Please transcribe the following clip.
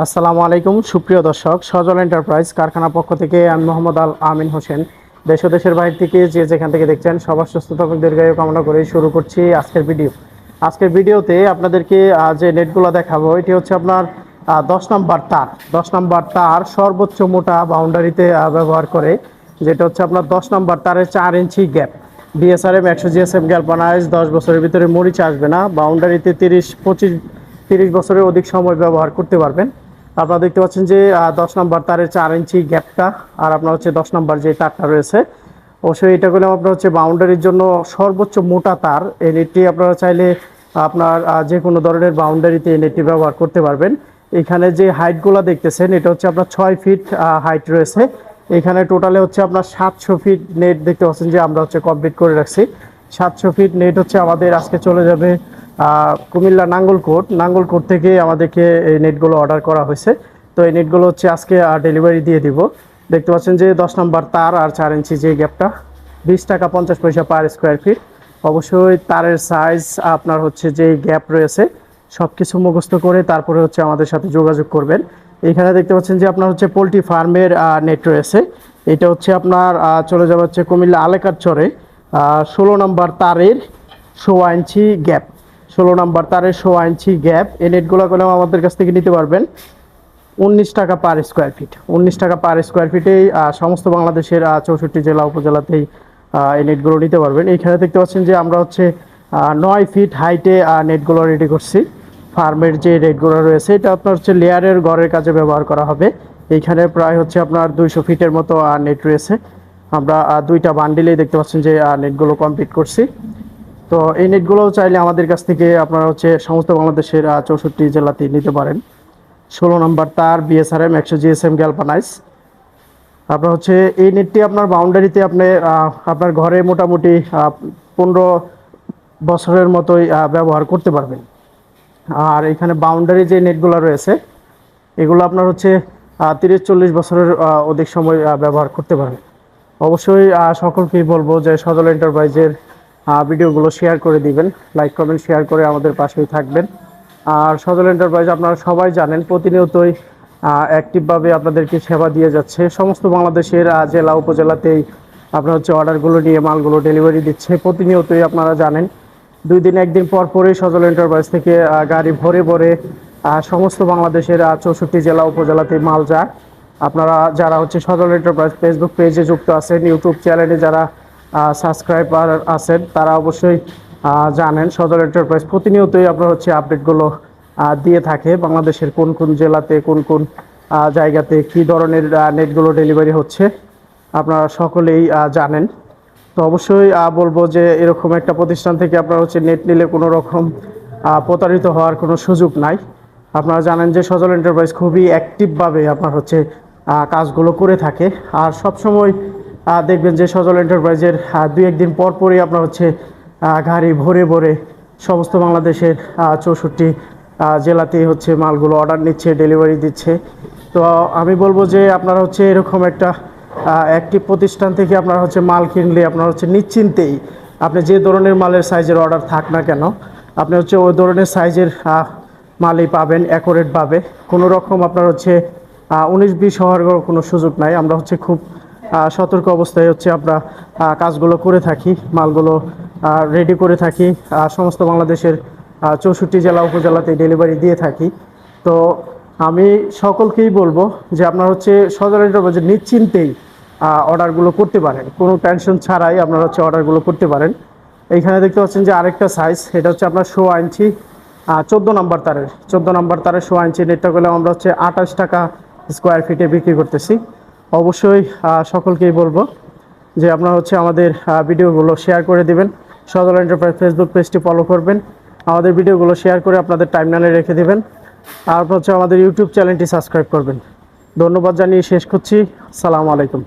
আসসালামু আলাইকুম সুপ্রিয় দর্শক, সজল এন্টারপ্রাইজ কারখানা পক্ষ থেকে আমি মোহাম্মদ আল আমিন হোসেন। দেশ ও দেশের বাইরে থেকে যে যেখান থেকে দেখছেন সবার সুস্থতা এবং দীর্ঘায়ু কামনা করে শুরু করছি আজকের ভিডিওতে আপনাদেরকে যে নেটগুলো দেখাবো এটি হচ্ছে আপনার 10 নম্বর তার সর্বোচ্চ মোটা বাউন্ডারিতে ব্যবহার করে, যেটা হচ্ছে আপনার 10 নম্বর তারের 4 ইঞ্চি গ্যাপ বিএসআরএম 100 জিএসএম গ্যালভানাইজ। 10 বছরের ভিতরে মরিচা আসবে না, বাউন্ডারিতে 30 বছরের অধিক সময় ব্যবহার করতে পারবেন। আপনারা দেখতে পাচ্ছেন যে 10 নম্বর তারের 4 ইঞ্চি গ্যাপটা, আর আপনার হচ্ছে 10 নম্বর যে তারটা রয়েছে, অবশ্যই এটা করলে আপনার হচ্ছে বাউন্ডারির জন্য সর্বোচ্চ মোটা তার। এই নেটটি আপনারা চাইলে আপনার যে কোনো ধরনের বাউন্ডারিতে এই নেটটি ব্যবহার করতে পারবেন। এখানে যে হাইটগুলো দেখতেছেন এটা হচ্ছে আপনার 6 ফিট হাইট রয়েছে। এখানে টোটালে হচ্ছে আপনার 700 ফিট নেট দেখতে পাচ্ছেন যে আমরা হচ্ছে কমপ্লিট করে রাখছি। 700 ফিট নেট হচ্ছে আমাদের আজকে চলে যাবে কুমিল্লা নাঙ্গলকোট থেকে আমাদেরকে এই নেটগুলো অর্ডার করা হয়েছে। তো এই নেটগুলো হচ্ছে আজকে ডেলিভারি দিয়ে দিব। দেখতে পাচ্ছেন যে 10 নম্বর তার আর 4 ইঞ্চি যে গ্যাপটা 20 টাকা 50 পয়সা পার স্কোয়ার ফিট। অবশ্যই তারের সাইজ আপনার হচ্ছে যে গ্যাপ রয়েছে সব কিছু মুখস্থ করে তারপরে হচ্ছে আমাদের সাথে যোগাযোগ করবেন। এখানে দেখতে পাচ্ছেন যে আপনার হচ্ছে পোলট্রি ফার্মের নেট রয়েছে। এটা হচ্ছে আপনার চলে যাবে হচ্ছে কুমিল্লা আলেকার চরে 16 নম্বর তারের 1.25 ইঞ্চি গ্যাপ। 16 নম্বর তারের 1.25 ইঞ্চি গ্যাপ এই নেটগুলো করলেও আমাদের কাছ থেকে নিতে পারবেন 19 টাকা পার স্কোয়ার ফিট। 19 টাকা পার স্কোয়ার ফিটেই সমস্ত বাংলাদেশের 64 জেলা উপজেলাতেই এই নেটগুলো নিতে পারবেন। এইখানে দেখতে পাচ্ছেন যে আমরা হচ্ছে 9 ফিট হাইটে নেটগুলো রেডি করছি। ফার্মের যে নেটগুলো রয়েছে এটা আপনার হচ্ছে লেয়ারের ঘরের কাজে ব্যবহার করা হবে। এইখানে প্রায় হচ্ছে আপনার 200 ফিটের মতো নেট রয়েছে। আমরা 2টা বান্ডিলেই দেখতে পাচ্ছেন যে নেটগুলো কমপ্লিট করছি। তো এই নেটগুলোও চাইলে আমাদের কাছ থেকে আপনারা হচ্ছে সমস্ত বাংলাদেশের 64 জেলাতেই নিতে পারেন। 16 নম্বর তার বিএসআরএম 100 জিএসএম গ্যালভানাইজ। আপনার হচ্ছে এই নেটটি আপনার বাউন্ডারিতে আপনি আপনার ঘরে মোটামুটি 15 বছরের মতোই ব্যবহার করতে পারবেন। আর এখানে বাউন্ডারি যে নেটগুলো রয়েছে এগুলো আপনার হচ্ছে 30-40 বছরের অধিক সময় ব্যবহার করতে পারবেন। অবশ্যই সকলকেই বলবো যে সজল এন্টারপ্রাইজের ভিডিওগুলো শেয়ার করে দিবেন, লাইক কমেন্ট শেয়ার করে আমাদের পাশেই থাকবেন। আর সজল এন্টারপ্রাইজ আপনারা সবাই জানেন প্রতিনিয়তই অ্যাক্টিভভাবে আপনাদেরকে সেবা দিয়ে যাচ্ছে। সমস্ত বাংলাদেশের জেলা উপজেলাতেই আপনার হচ্ছে অর্ডারগুলো নিয়ে মালগুলো ডেলিভারি দিচ্ছে প্রতিনিয়তই। আপনারা জানেন 2 দিন 1 দিন পর পরই সজল এন্টারপ্রাইজ থেকে গাড়ি ভরে ভরে সমস্ত বাংলাদেশের 64 জেলা উপজেলাতে মাল যায়। আপনারা যারা হচ্ছে সজল এন্টারপ্রাইজ ফেসবুক পেজে যুক্ত আছেন, ইউটিউব চ্যানেলে যারা সাবস্ক্রাইবার আছেন তারা অবশ্যই জানেন সজল এন্টারপ্রাইজ প্রতিনিয়তই আপনার হচ্ছে আপডেটগুলো দিয়ে থাকে বাংলাদেশের কোন কোন জেলাতে কোন কোন জায়গাতে কী ধরনের নেটগুলো ডেলিভারি হচ্ছে আপনারা সকলেই জানেন। তো অবশ্যই বলবো যে এরকম একটা প্রতিষ্ঠান থেকে আপনারা হচ্ছে নেট নিলে কোনো রকম প্রতারিত হওয়ার কোনো সুযোগ নাই। আপনারা জানেন যে সজল এন্টারপ্রাইজ খুবই অ্যাক্টিভভাবে আপনার হচ্ছে কাজগুলো করে থাকে। আর সবসময় দেখবেন যে সজল এন্টারপ্রাইজের 2-1 দিন পর পরই আপনার হচ্ছে গাড়ি ভরে ভরে সমস্ত বাংলাদেশের 64 জেলাতে হচ্ছে মালগুলো অর্ডার নিচ্ছে, ডেলিভারি দিচ্ছে। তো আমি বলবো যে আপনারা হচ্ছে এরকম একটা একটি প্রতিষ্ঠান থেকে আপনারা হচ্ছে মাল কিনলে আপনারা হচ্ছে নিশ্চিন্তেই আপনি যে ধরনের মালের সাইজের অর্ডার থাক না কেন আপনি হচ্ছে ওই ধরনের সাইজের মালই পাবেন অ্যাকুরেটভাবে। কোনো রকম আপনার হচ্ছে 19-20 হওয়ার কোনো সুযোগ নাই। আমরা হচ্ছে খুব সতর্ক অবস্থায় হচ্ছে আমরা কাজগুলো করে থাকি, মালগুলো রেডি করে থাকি, সমস্ত বাংলাদেশের 64 জেলা উপজেলাতে ডেলিভারি দিয়ে থাকি। তো আমি সকলকেই বলবো যে আপনারা হচ্ছে সজল এন্টারপ্রাইজে নিশ্চিন্তেই অর্ডারগুলো করতে পারেন, কোনো টেনশন ছাড়াই আপনারা হচ্ছে অর্ডারগুলো করতে পারেন। এইখানে দেখতে পাচ্ছেন যে আরেকটা সাইজ, এটা হচ্ছে আপনার 1.25 ইঞ্চি 14 নম্বর তারের 1.25 ইঞ্চি নেটটা করলে আমরা হচ্ছে 28 টাকা স্কোয়ার ফিটে বিক্রি করতেছি। অবশ্যই সকলকেই বলবো যে আপনারা হচ্ছে আমাদের ভিডিওগুলো শেয়ার করে দিবেন, সজল এন্টারপ্রাইজ ফেসবুক পেজটি ফলো করবেন, আমাদের ভিডিওগুলো শেয়ার করে আপনাদের টাইমলাইনে রেখে দেবেন, আর হচ্ছে আমাদের ইউটিউব চ্যানেলটি সাবস্ক্রাইব করবেন। ধন্যবাদ জানিয়ে শেষ করছি। আসসালামু আলাইকুম।